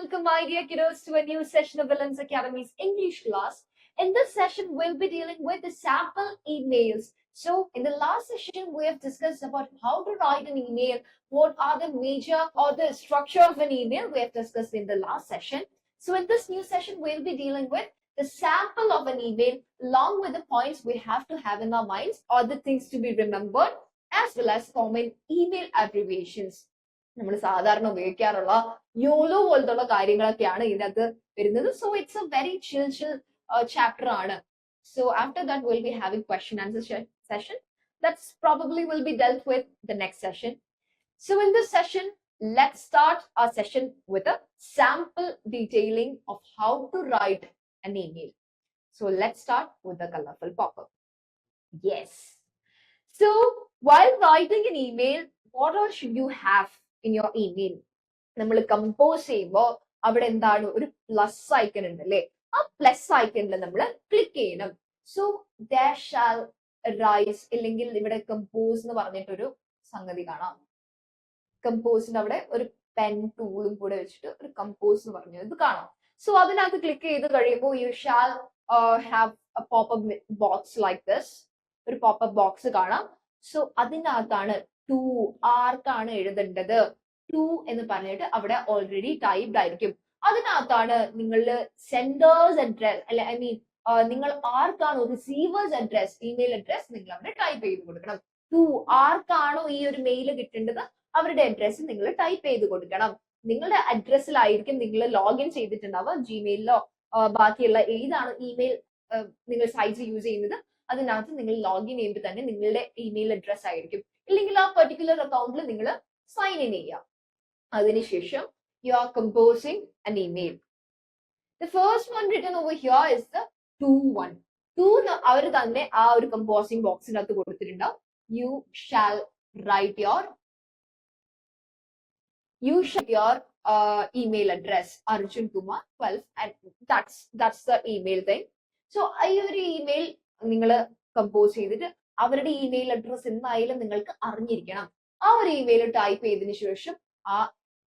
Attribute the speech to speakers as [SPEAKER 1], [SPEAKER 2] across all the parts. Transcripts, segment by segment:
[SPEAKER 1] welcome my dear kiddos to a new session of Villains Academy's English class. In this session, we'll be dealing with the sample emails. So in the last session, we have discussed about how to write an email, what are the major or the structure of an email we have discussed in the last session. So in this new session, we'll be dealing with the sample of an email along with the points we have to have in our minds or the things to be remembered as well as common email abbreviations. നമ്മൾ സാധാരണ ഉപയോഗിക്കാറുള്ള Yolo പോലത്തുള്ള കാര്യങ്ങളൊക്കെയാണ് ഇതിനകത്ത് വരുന്നത്. So it's A very chill chapter ആണ്. So after that we'll be having question answer session that's probably will be dealt with the next session. So in this session, let's start our session with a sample detailing of how to write an email. So let's start with the colorful pop-up. Yes. So while writing an email, what all should you have in your email? നമ്മൾ compose ചെയ്യുമ്പോൾ അവിടെ എന്താണ് ഒരു plus icon ഉണ്ട് അല്ലേ? ആ plus ഐക്കണിൽ നമ്മൾ ക്ലിക്ക് ചെയ്യണം. സോ there shall rise ഇല്ലെങ്കിൽ ഇവിടെ കമ്പോസ് എന്ന് പറഞ്ഞിട്ടൊരു സംഗതി കാണാം. കമ്പോസിന്റെ അവിടെ ഒരു പെൻ ടൂളും കൂടെ വെച്ചിട്ട് ഒരു കമ്പോസ് എന്ന് പറഞ്ഞ ഇത് കാണാം. സോ അതിനകത്ത് ക്ലിക്ക് ചെയ്ത് കഴിയുമ്പോൾ you shall have A popup box like this. ഒരു പോപ്പപ്പ് ബോക്സ് കാണാം. സോ അതിനകത്താണ് ടു ആർക്കാണ് എഴുതേണ്ടത് ടു എന്ന് പറഞ്ഞിട്ട് അവിടെ ഓൾറെഡി ടൈപ്ഡ് ആയിരിക്കും. അതിനകത്താണ് നിങ്ങളുടെ സെൻഡേഴ്സ് അഡ്രസ് അല്ലെ ഐ മീൻ നിങ്ങൾ ആർക്കാണോ റിസീവേഴ്സ് അഡ്രസ് ഇമെയിൽ അഡ്രസ് നിങ്ങൾ അവിടെ ടൈപ്പ് ചെയ്ത് കൊടുക്കണം. ടു ആർക്കാണോ ഈ ഒരു മെയിൽ കിട്ടേണ്ടത് അവരുടെ അഡ്രസ് നിങ്ങൾ ടൈപ്പ് ചെയ്ത് കൊടുക്കണം. നിങ്ങളുടെ അഡ്രസ്സിലായിരിക്കും നിങ്ങൾ ലോഗിൻ ചെയ്തിട്ടുണ്ടാവുക. ജിമെയിലോ ബാക്കിയുള്ള ഏതാണ് ഇമെയിൽ നിങ്ങൾ സൈറ്റ്സ് യൂസ് ചെയ്യുന്നത് അതിനകത്ത് നിങ്ങൾ ലോഗിൻ ചെയ്യുമ്പോൾ തന്നെ നിങ്ങളുടെ ഇമെയിൽ അഡ്രസ് ആയിരിക്കും. ഇല്ലെങ്കിൽ ആ പെർട്ടിക്കുലർ അക്കൗണ്ടിൽ നിങ്ങൾ സൈൻ ഇൻ ചെയ്യുക. അതിനുശേഷം you are composing an email. The first one written over here is the to one. To അവർ തന്നെ ആ ഒരു കമ്പോസിംഗ് ബോക്സിനകത്ത് കൊടുത്തിട്ടുണ്ടാവും. You shall write your email address arjunkumar12 and that's the email thing. So ഈ ഒരു email നിങ്ങൾ compose ചെയ്തിട്ട് അവരുടെ ഇമെയിൽ അഡ്രസ് എന്തായാലും നിങ്ങൾക്ക് അറിഞ്ഞിരിക്കണം. ആ ഒരു ഇമെയിൽ ടൈപ്പ് ചെയ്തതിനു ശേഷം ആ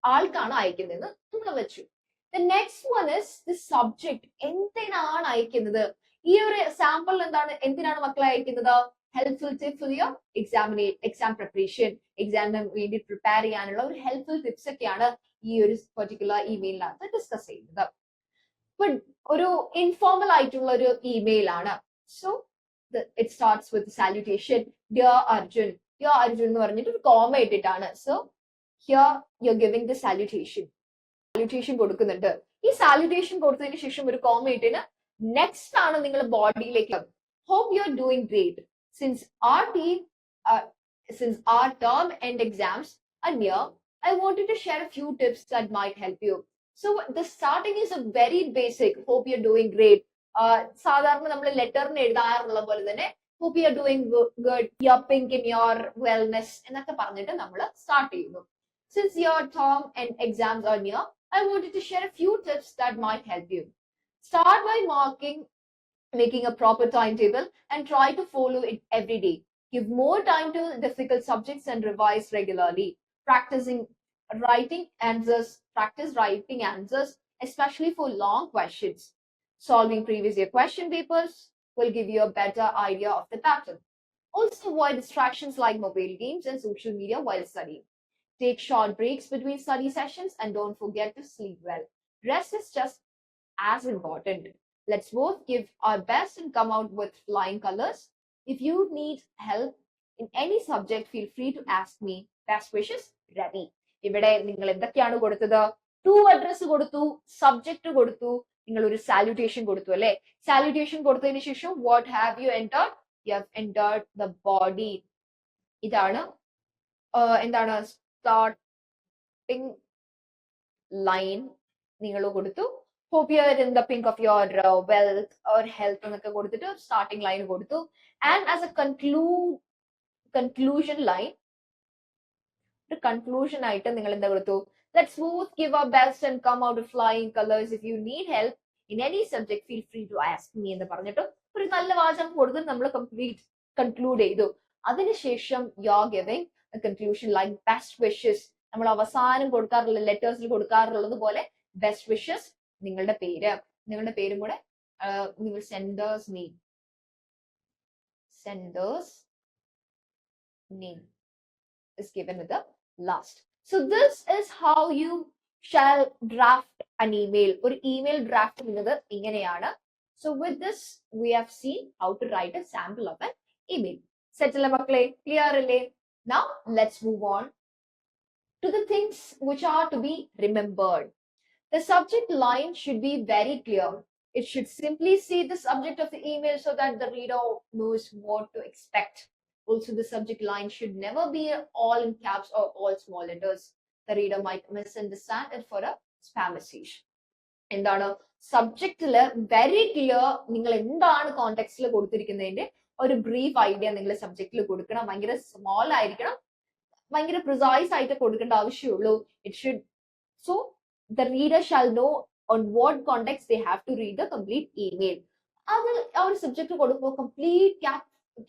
[SPEAKER 1] ആൾക്കാണ് അയക്കുന്നതെന്ന് നമ്മൾ വെച്ചു. The next one is the subject. എന്തിനാണ് അയക്കുന്നത്? ഈ ഒരു സാമ്പിൾ എന്താണ് എന്തിനാണ് മക്കളെ അയക്കുന്നത്? Helpful tip for your exam preparation. എക്സാമിന് വേണ്ടി പ്രിപ്പയർ ചെയ്യാനുള്ള ഒരു ഹെൽപ്ഫുൾ ടിപ്സ് ഒക്കെയാണ് ഈ ഒരു പെർട്ടിക്കുലർ ഇമെയിലിനകത്ത് ഡിസ്കസ് ചെയ്യുന്നത്. ഒരു ഇൻഫോർമൽ ആയിട്ടുള്ള ഒരു ഇമെയിൽ ആണ്. So it starts with salutation dear Arjun. Dear Arjun എന്ന് പറഞ്ഞിട്ട് ഒരു കോമ ഇട്ടിട്ടാണ്. So here you're giving the salutation കൊടുക്കുന്നുണ്ട്. ഈ സാല്യൂട്ടേഷൻ കൊടുത്തതിന് ശേഷം ഒരു കോമ ഇട്ടിന് നെക്സ്റ്റ് ആണ് നിങ്ങൾ ബോഡിയിലേക്ക് hope you're doing great since our term end exams are near. I wanted to share a few tips that might help you. So the starting is a very basic hope you're doing great. സാധാരണ നമ്മൾ ലെറ്ററിന് എഴുതാറുള്ള പോലെ തന്നെ hope you're doing good, you're pink in your wellness എന്നൊക്കെ പറഞ്ഞിട്ട് നമ്മൾ start ചെയ്യുന്നു. Since your term and exams are near, I wanted to share a few tips that might help you. Start by making a proper timetable and try to follow it every day. Give more time to difficult subjects and revise regularly. Practice writing answers, especially for long questions. Solving previous year question papers will give you a better idea of the pattern. Also avoid distractions like mobile games and social media while studying. Take short breaks between study sessions and don't forget to sleep well. Rest is just as important. Let's both give our best and come out with flying colors. If you need help in any subject, feel free to ask me. Best wishes, Ravi. ഇവിടെ നിങ്ങൾ എന്തൊക്കെയാണ് കൊടുത്തത്? To address കൊടുത്തു, subject കൊടുത്തു, നിങ്ങൾ ഒരു salutation കൊടുത്തു അല്ലെ? സാല്യൂട്ടേഷൻ കൊടുത്തതിന് ശേഷം what have you entered? You have entered the body. ഇതാണ് എന്താണ് starting line നിങ്ങൾ കൊടുത്തു. hope you are in the pink of your wealth or health എന്നൊക്കെ കൊടുത്തിട്ട് സ്റ്റാർട്ടിംഗ് ലൈൻ കൊടുത്തു. and as a conclusion line ഒരു കൺക്ലൂഷൻ ആയിട്ട് നിങ്ങൾ എന്താ കൊടുത്തു? let's both give our best and come out with flying colors. if you need help in any subject, feel free to ask me എന്ന് പറഞ്ഞിട്ട് ഒരു നല്ല വാചകം കൊടുത്ത് നമ്മൾ കൺക്ലൂഡ് ചെയ്തു. അതിനുശേഷം you are giving a conclusion like best wishes. നമ്മൾ അവസാനം കൊടുക്കാറുള്ള ലെറ്റേഴ്സിൽ കൊടുക്കാറുള്ളത് പോലെ ബെസ്റ്റ് വിഷസ്, നിങ്ങളുടെ പേരും കൂടെ നിങ്ങൾ senders name is given with the last. So this is how you shall draft an email. ഒരു email draft ചെയ്യുന്നത് ഇങ്ങനെയാണ്. So with this we have seen how to write a sample of an email. Set അല്ലേ മക്കളെ? Clear അല്ലേ? Now let's move on to the things which are to be remembered. The subject line should be very clear. It should simply say the subject of the email so that the reader knows what to expect. Also, the subject line should never be all in caps or all small letters. The reader might misunderstand it for a spam message. എന്താണ് സബ്ജക്റ്റില് very clear, നിങ്ങൾ എന്താണ് കോണ്ടെക്സ്റ്റിൽ കൊടുത്തിരിക്കുന്നതിന്റെ ഒരു brief idea നിങ്ങൾ സബ്ജക്റ്റിൽ കൊടുക്കണം. ഭയങ്കര small ആയിരിക്കണം, ഭയങ്കര precise ആയിട്ട് കൊടുക്കേണ്ട ആവശ്യമുള്ളൂ. It should so the reader shall know on what context they have to read the complete email. അത് ആ ഒരു സബ്ജക്ട് കൊടുക്കുമ്പോൾ കംപ്ലീറ്റ്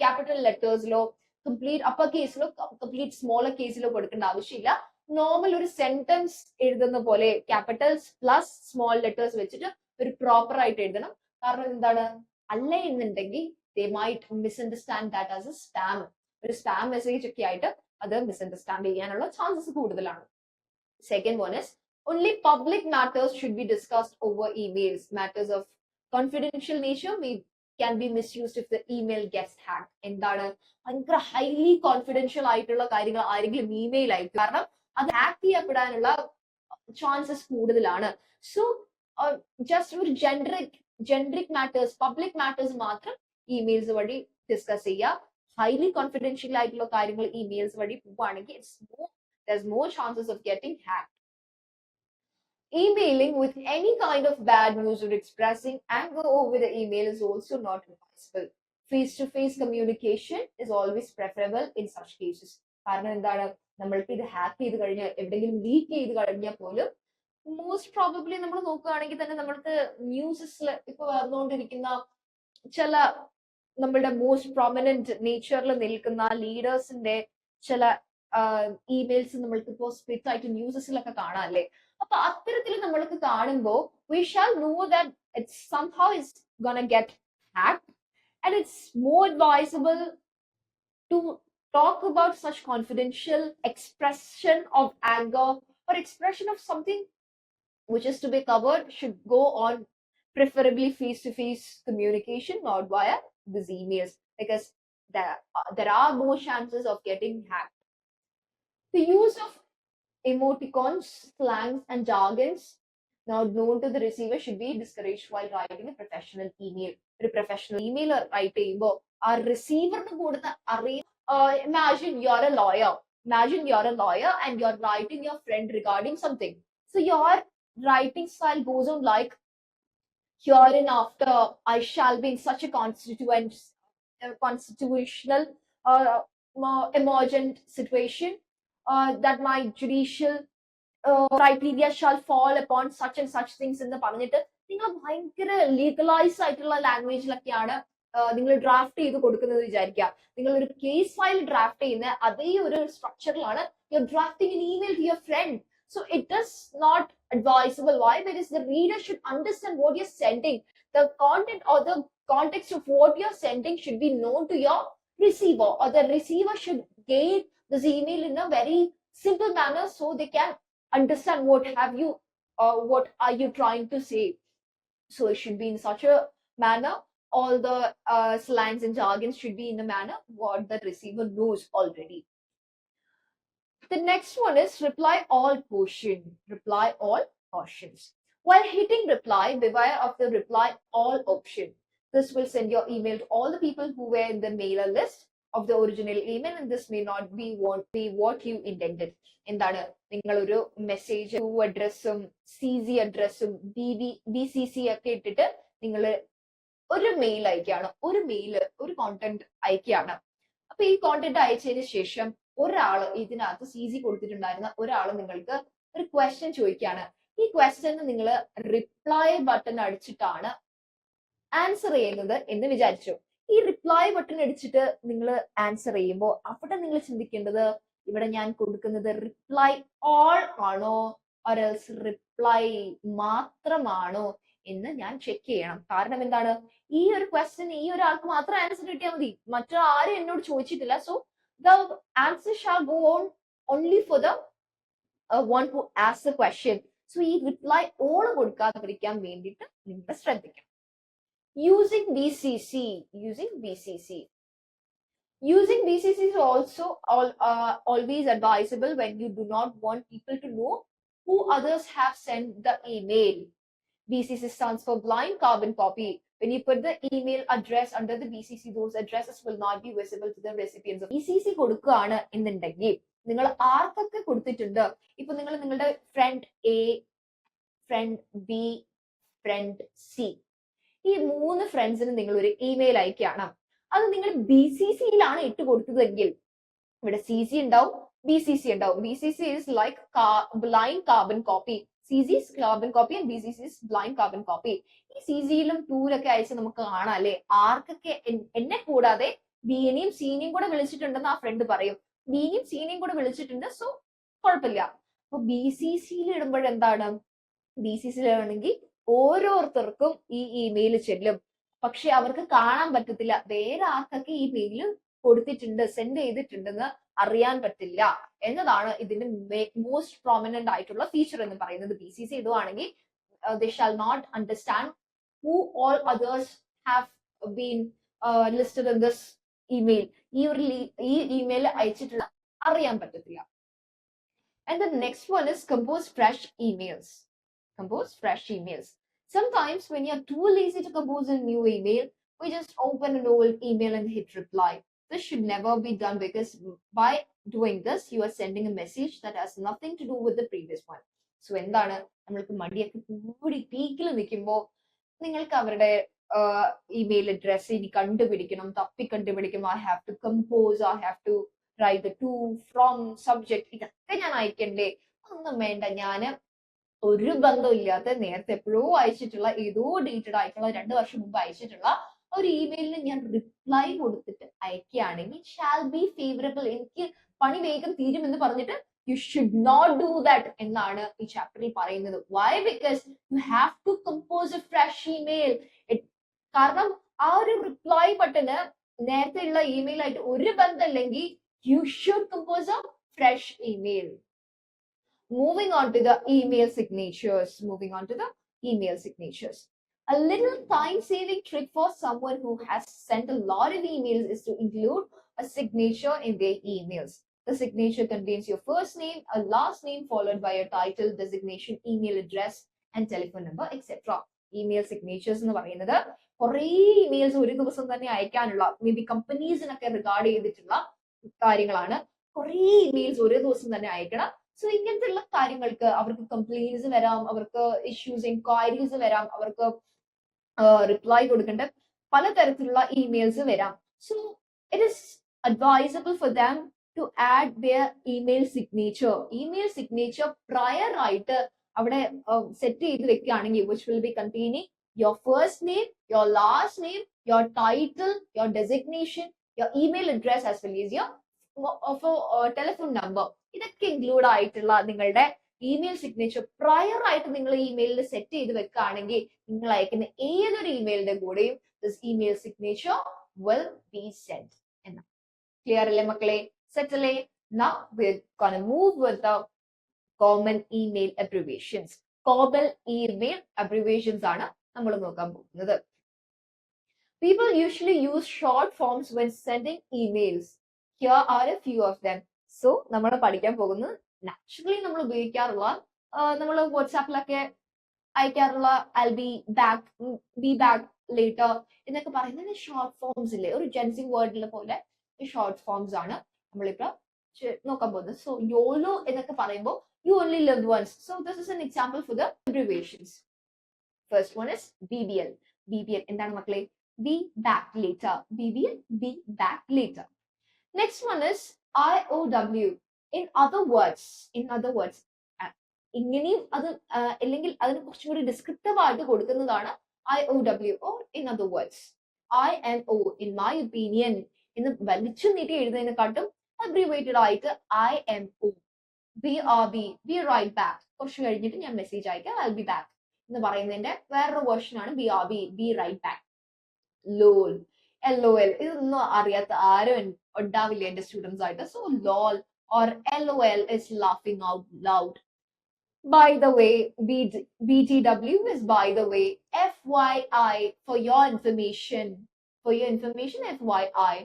[SPEAKER 1] ക്യാപിറ്റൽ ലെറ്റേഴ്സിലോ കംപ്ലീറ്റ് അപ്പർ കേസിലോ കംപ്ലീറ്റ് സ്മോളർ കേസിലോ കൊടുക്കേണ്ട ആവശ്യമില്ല. നോർമൽ ഒരു സെന്റൻസ് എഴുതുന്ന പോലെ ക്യാപിറ്റൽസ് പ്ലസ് സ്മോൾ ലെറ്റേഴ്സ് വെച്ചിട്ട് ഒരു പ്രോപ്പർ ആയിട്ട് എഴുതണം. കാരണം എന്താണ്, അല്ല എന്നുണ്ടെങ്കിൽ they might misunderstand that as a spam. ഒരു സ്പാം മെസ്സേജ് ഒക്കെ ആയിട്ട് അത് മിസ്അണ്ടർസ്റ്റാൻഡ് ചെയ്യാനുള്ള ചാൻസസ് കൂടുതലാണ്. Second one is only public matters should be discussed over emails. Matters of confidential nature can be misused if the email gets hacked. എന്താണ് ഭയങ്കര highly confidential ആയിട്ടുള്ള കാര്യങ്ങൾ ആരെങ്കിലും ഇമെയിൽ അയക്കും, കാരണം അത് ഹാക്ക് ചെയ്യപ്പെടാനുള്ള ചാൻസസ് കൂടുതലാണ്. സോ ജസ്റ്റ് ഒരു ജനറിക് മാറ്റേഴ്സ്, പബ്ലിക് മാറ്റേഴ്സ് മാത്രം ഇമെയിൽസ് വഴി ഡിസ്കസ് ചെയ്യുക. ഹൈലി കോൺഫിഡൻഷ്യൽ ആയിട്ടുള്ള കാര്യങ്ങൾ ഇമെയിൽസ് വഴി പോവുകയാണെങ്കിൽ there's more chances of getting hacked. Emailing with any kind of bad news or expressing anger over the email is also not advisable. Face-to-face communication is always preferable in such cases. കാരണം എന്താണ്, നമ്മൾക്ക് ഇത് hack ചെയ്ത് കഴിഞ്ഞാൽ, എവിടെയെങ്കിലും leak ചെയ്ത് കഴിഞ്ഞാൽ പോലും മോസ്റ്റ് പ്രോബബ്ലി നമ്മൾ നോക്കുകയാണെങ്കിൽ തന്നെ നമ്മൾക്ക് ന്യൂസസിൽ ഇപ്പൊ വന്നുകൊണ്ടിരിക്കുന്ന ചില നമ്മളുടെ മോസ്റ്റ് പ്രൊമിനന്റ് നേച്ചറിൽ നിൽക്കുന്ന ലീഡേഴ്സിന്റെ ചില ഇമെയിൽസ് നമ്മൾക്ക് ഇപ്പോ സ്പ്ലിറ്റ് ആയിട്ട് ന്യൂസസിലൊക്കെ കാണാം അല്ലേ. അപ്പൊ അത്തരത്തിൽ നമ്മൾക്ക് കാണുമ്പോൾ we shall know that it somehow is gonna get hacked, and it's more advisable to talk about such confidential expression of anger or expression of something which is to be covered should go on preferably face-to-face communication, not via these emails, because there are more chances of getting hacked. The use of emoticons, slangs, and jargons now known to the receiver should be discouraged while writing a professional email. ഒരു professional email right ചെയ്യുമ്പോൾ ആ റിസീവറിന് കൂടുതൽ imagine you're a lawyer and you're writing your friend regarding something. So your writing style goes on like, hereinafter I shall be in such a constitutional emergent situation that my judicial criteria shall fall upon such and such things എന്ന് പറഞ്ഞിട്ട് നിങ്ങൾ ഭയങ്കര legalise ആയിട്ടുള്ള ലാംഗ്വേജിലൊക്കെയാണ് നിങ്ങൾ draft ചെയ്ത് കൊടുക്കുന്നത് വിചാരിക്കുക. നിങ്ങൾ ഒരു കേസ് ഫയൽ ഡ്രാഫ്റ്റ് ചെയ്യുന്ന അതേ ഒരു സ്ട്രക്ചറിലാണ് you're drafting an email to your friend. So it is not advisable. Why? Because the reader should understand what you're sending. The content or the context of what you're sending should be known to your receiver, or the receiver should gain this email in a very simple manner so they can understand what are you trying to say. So it should be in such a manner. All the slangs and jargons should be in a manner what the receiver knows already. The next one is reply all cautions. While hitting reply, beware of the reply all option. This will send your email to all the people who were in the mailer list of the original email, and this may not be what you intended. എന്താണ്, നിങ്ങൾ ഒരു message അഡ്രസ്സും CC അഡ്രസ്സും BCC ഒക്കെ ഇട്ടിട്ട് നിങ്ങൾ ഒരു mail അയക്കുകയാണ്, ഒരു കോണ്ടന്റ് അയക്കുകയാണ്. അപ്പൊ ഈ കോണ്ടന്റ് അയച്ചതിന് ശേഷം ഒരാള് ഇതിനകത്ത് CC കൊടുത്തിട്ടുണ്ടായിരുന്ന ഒരാള് നിങ്ങൾക്ക് ഒരു ക്വസ്റ്റ്യൻ ചോദിക്കുകയാണ്. ഈ ക്വസ്റ്റ്യന് നിങ്ങൾ റിപ്ലൈ ബട്ടൺ അടിച്ചിട്ടാണ് ആൻസർ ചെയ്യുന്നത് എന്ന് വിചാരിച്ചു. ഈ റിപ്ലൈ ബട്ടൺ അടിച്ചിട്ട് നിങ്ങൾ ആൻസർ ചെയ്യുമ്പോൾ അവിടെ നിങ്ങൾ ചിന്തിക്കേണ്ടത്, ഇവിടെ ഞാൻ കൊടുക്കുന്നത് റിപ്ലൈ ഓൾ ആണോ or else reply മാത്രമാണോ എന്ന് ഞാൻ ചെക്ക് ചെയ്യണം. കാരണം എന്താണ്, ഈ ഒരു ക്വസ്റ്റ്യൻ ഈ ഒരാൾക്ക് മാത്രം ആൻസർ കിട്ടിയാൽ മതി, മറ്റാരും എന്നോട് ചോദിച്ചിട്ടില്ല. So the answer shall go on only for the one who asked the question. So ഈ റിപ്ലൈ ഓൾ കൊടുക്കാതിരിക്കാൻ വേണ്ടിയിട്ട് നിങ്ങൾ ശ്രദ്ധിക്കണം. Using BCC. Using BCC is also always advisable when you do not want people to know who others have sent the email. BCC stands for blind carbon copy. When you put the email address under the BCC, those addresses will not be visible to the recipients. BCC കൊടുക്കുകയാണ് എന്നുണ്ടെങ്കിൽ നിങ്ങൾ ആർക്കൊക്കെ കൊടുത്തിട്ടുണ്ട്, ഇപ്പൊ നിങ്ങൾ നിങ്ങളുടെ friend A, friend B, friend C, ഈ 3 ഫ്രണ്ട്സിന് നിങ്ങൾ ഒരു ഇമെയിൽ അയക്കുകയാണ്. അത് നിങ്ങൾ BCC-യിലാണ് ഇട്ട് കൊടുത്തതെങ്കിൽ ഇവിടെ CC ഉണ്ടാവും, BCC ഉണ്ടാവും. BCC is like blind carbon copy. CC is carbon copy and BCC is blind carbon copy. ഈ CC-യിലും 2-ലൊക്കെ അയച്ച് നമുക്ക് കാണാം അല്ലെ, ആർക്കൊക്കെ എന്നെ കൂടാതെ ബിനെയും സീനെയും കൂടെ വിളിച്ചിട്ടുണ്ടെന്ന് ആ ഫ്രണ്ട് പറയും. ബിനെയും സീനെയും കൂടെ വിളിച്ചിട്ടുണ്ട്, സോ കുഴപ്പമില്ല. അപ്പൊ BCC-യിൽ ഇടുമ്പോഴെന്താണ്, BCC-യിലാണെങ്കിൽ ഓരോരുത്തർക്കും ഈ ഇമെയിൽ ചെല്ലും, പക്ഷെ അവർക്ക് കാണാൻ പറ്റത്തില്ല വേറെ ആർക്കൊക്കെ ഈ മെയിൽ കൊടുത്തിട്ടുണ്ട്, സെൻഡ് ചെയ്തിട്ടുണ്ടെന്ന് അറിയാൻ പറ്റില്ല എന്നതാണ് ഇതിന്റെ മോസ്റ്റ് പ്രോമിനന്റ് ആയിട്ടുള്ള ഫീച്ചർ എന്ന് പറയുന്നത്. BCC ഇടുവാണെങ്കിൽ they shall not understand who all others have been listed in this email. ഈ ഇമെയിൽ അയച്ചിട്ടുള്ള അറിയാൻ പറ്റത്തില്ല. And the next one is compose fresh emails. Sometimes when you're too lazy to compose a new email, we just open an old email and hit reply. This should never be done, because by doing this, you are sending a message that has nothing to do with the previous one. So എന്താണ്, നമ്മൾക്ക് മടിയൊക്കെ കൂടി പീക്കിൽ നിൽക്കുമ്പോൾ നിങ്ങൾക്ക് അവരുടെ email address ഇനി കണ്ടുപിടിക്കണം, തപ്പി കണ്ടുപിടിക്കണം. I have to compose, I have to write the to, from, subject, ഇതൊക്കെ ഞാൻ അയക്കണ്ടേ? ഒന്നും വേണ്ട, ഞാൻ ഒരു ബന്ധമില്ലാത്ത നേരത്തെ എപ്പോഴോ അയച്ചിട്ടുള്ള ഏതോ ഡേറ്റഡ് ആയിട്ടുള്ള 2 വർഷം മുമ്പ് അയച്ചിട്ടുള്ള ഒരു ഇമെയിലിന് ഞാൻ റിപ്ലൈ കൊടുത്തിട്ട് അയക്കുകയാണെങ്കിൽ ഷാൽ ബി ഫേവറബിൾ, എനിക്ക് പണി വേഗം തീരുമെന്ന് പറഞ്ഞിട്ട് you should not do that എന്നാണ് ഈ ചാപ്റ്ററിൽ പറയുന്നത്. Why? Because you have to compose a fresh email. കാരണം ആ ഒരു റിപ്ലൈ ബട്ടന് നേരത്തെ ഉള്ള ഇമെയിൽ ആയിട്ട് ഒരു ബന്ധമില്ലെങ്കിൽ you should compose a fresh email. Moving on to the email signatures. A little time-saving trick for someone who has sent a lot of emails is to include a signature in their emails. The signature contains your first name, a last name followed by a title, designation, email address, and telephone number, etc. Email signatures എന്ന് പറയുന്നത് കുറേ emails ഒരു ദിവസം തന്നെ അയക്കാനുള്ള, may be കമ്പനീസിനൊക്കെ regard ചെയ്തിട്ടുള്ള കാര്യങ്ങളാണ്. കുറേ emails ഒരു ദിവസം തന്നെ അയക്കണം. സോ ഇങ്ങനത്തെ കാര്യങ്ങൾക്ക് അവർക്ക് കംപ്ലൈന്റ്സ് വരാം, അവർക്ക് ഇഷ്യൂസ് എൻക്വയറീസ് വരാം, അവർക്ക് റിപ്ലൈ കൊടുക്കേണ്ട പലതരത്തിലുള്ള ഇമെയിൽസ് വരാം. So it is advisable for them to add their email signature prior ആയിട്ട് അവിടെ സെറ്റ് ചെയ്ത് വെക്കുകയാണെങ്കിൽ, which will be containing your first name, your last name, your title, your designation, your email address as well as your telephone number. ഇതൊക്കെ include ആയിട്ടുള്ള നിങ്ങളുടെ email signature prior ആയിട്ട് നിങ്ങൾ ഇമെയിലിൽ set ചെയ്ത് വെക്കുകയാണെങ്കിൽ നിങ്ങൾ അയക്കുന്ന ഏതൊരു ഇമെയിലിന്റെ കൂടെയും this email signature will be saint എന്നാ. ക്ലിയർ അല്ലേ മക്കളെ? സെറ്റ് അല്ലേ? Now we're gonna move with the common email abbreviations. Common email abbreviations ആണ് നമ്മൾ നോക്കാൻ പോകുന്നത്. People usually use short forms when sending emails. Here are a few of them. So നമ്മൾ പഠിക്കാൻ പോകുന്നത് നാച്ചുറലി നമ്മൾ ഉപയോഗിക്കാറുള്ള, നമ്മൾ വാട്സാപ്പിലൊക്കെ അയക്കാറുള്ള I'll be back later എന്നൊക്കെ പറയുന്നത് ഷോർട്ട് ഫോംസ് ഇല്ലേ, ഒരു ജെൻസിങ് വേർഡിലെ പോലെ ഷോർട്ട് ഫോംസ് ആണ് നമ്മളിപ്പോ നോക്കാൻ പോകുന്നത്. സോ YOLO എന്നൊക്കെ പറയുമ്പോൾ you only live once. So this is an example for the abbreviations. First one is BBL. BBL എന്താണ് മക്കളെ? Be back later. BBL, be back later. Next one is IOW. In other words, ഇങ്ങനെയും അത് അല്ലെങ്കിൽ അതിന് കുറച്ചും കൂടി descriptive ആയിട്ട് കൊടുക്കുന്നതാണ് IOW, or in other words. IMO, in my opinion എന്ന് വലിച്ചു നീട്ടി എഴുതുന്നതിനെക്കാട്ടും അബ്രിവേറ്റഡ് ആയിട്ട് IMO, BRB, be right back. കുറച്ച് കഴിഞ്ഞിട്ട് ഞാൻ മെസ്സേജ് അയക്കാം, I'll be back എന്ന് പറയുന്നതിന്റെ വേറൊരു വേർഷൻ ആണ് BRB, be right back. LOL, LOL, ഇതൊന്നും അറിയാത്ത ആരും ഉണ്ടാവില്ല എന്റെ സ്റ്റുഡൻസ് ആയിട്ട്. So LOL or LOL is laughing out loud. By the way, BTW is by the way, FYI, for your information. For your information, FYI.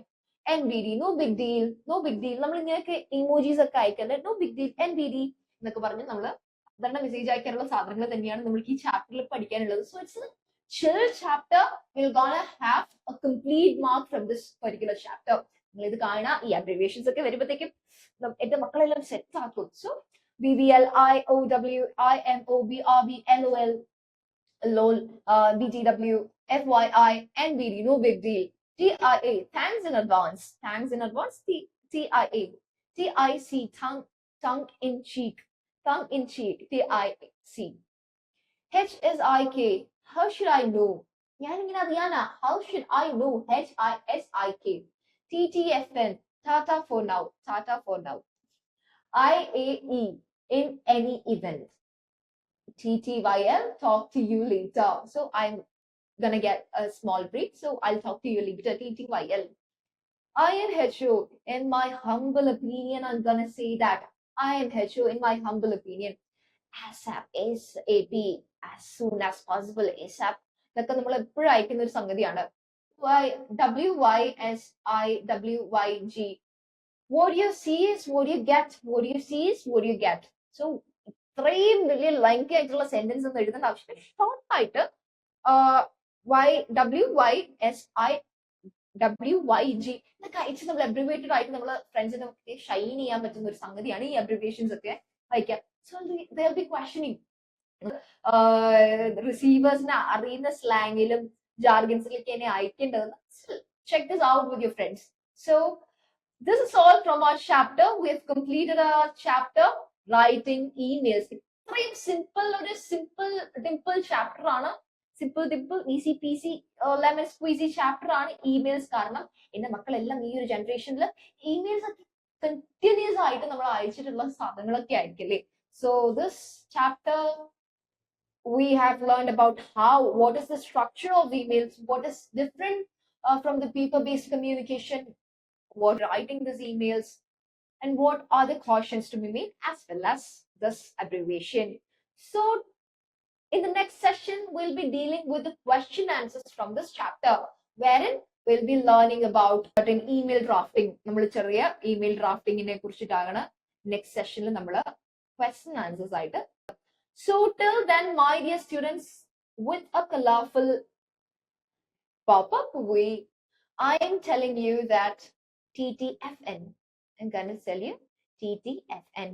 [SPEAKER 1] NBD, no big deal, no big deal. നമ്മൾ ഇങ്ങനെയൊക്കെ emojis ഒക്കെ അയക്കല്ലേ, no big deal, NBD എന്നൊക്കെ പറഞ്ഞ് നമ്മൾ സാധാരണ message അയക്കാനുള്ള സാധനങ്ങൾ തന്നെയാണ് നമ്മൾക്ക് ഈ ചാപ്റ്ററിൽ പഠിക്കാനുള്ളത്. So it's A chill chapter. We're gonna have a complete mark from this particular chapter. നിങ്ങൾ ഇത് കാണാ, ഈ അബ്രിവിയേഷൻസ് ഒക്കെ വരുമ്പോഴത്തേക്കും എന്റെ മക്കളെല്ലാം സെറ്റ് ആക്കും. So BBL, IOW, IMOB, RB, LOL, LOL, BTW, FYI, NBD, no big deal. TIA, thanks in advance. Thanks in advance. TIA, TIC, tongue in cheek. Tongue in cheek, TIC. H is IK. How should I know? How should I know? HISIK. TTFN, Tata for now. Tata for now. IAE, in any event. TTYL, talk to you later. So I'm gonna get a small break. So I'll talk to you later. TTYL. INHO, in my humble opinion, I'm gonna say that. INHO, in my humble opinion. ASAP, ASAP, as soon as possible, ASAP. ഇതൊക്കെ നമ്മൾ എപ്പോഴും അയക്കുന്ന ഒരു സംഗതിയാണ്. WYSIWYG. What you see is what you get. What you see is what you get. So ഇത്രയും വലിയ lengthy ആയിട്ടുള്ള sentence ഒന്നും എഴുതേണ്ട ആവശ്യമില്ല. ഷോർട്ട് ആയിട്ട് WYSIWYG ഇതൊക്കെ അയച്ച് നമ്മൾ അബ്രിവേറ്റഡ് ആയിട്ട് നമ്മൾ ഫ്രണ്ട്സിനെ ഷൈൻ ചെയ്യാൻ പറ്റുന്ന ഒരു സംഗതിയാണ് ഈ അബ്രിവേഷൻസ് ഒക്കെ അയക്കാം. So they'll be questioning. റിസീവേഴ്സിനെ അറിയുന്ന സ്ലാങ്ങിലും ജാർഗൻസിലൊക്കെ എന്നെ അയക്കേണ്ടതെന്ന്. Check this out with your friends. So this is all from our chapter. We have completed our chapter, writing emails. ഇത്രയും ഒരു simple chapter ആണ്. Simple, easy peasy, lemon squeezy chapter ആണ് emails. കാരണം എന്റെ മക്കളെല്ലാം ഈ ഒരു ജനറേഷനിൽ ഇമെയിൽസ് കണ്ടിന്യൂസ് ആയിട്ട് നമ്മൾ അയച്ചിട്ടുള്ള സാധനങ്ങളൊക്കെ ആയിരിക്കില്ലേ. So this chapter we have learned about what is the structure of emails, what is different from the paper-based communication, what writing these emails, and what are the cautions to be made, as well as this abbreviation. So in the next session, we'll be dealing with the question answers from this chapter, wherein we'll be learning about an email drafting. നമ്മൾ ചെറിയ email drafting നെ കുറിച്ചിട്ടാണ് next sessionൽ നമ്മൾ question answers ആയിട്ട്. So till then, my dear students, with a colorful pop-up way, I am telling you that TTFN. I'm going to tell you TTFN.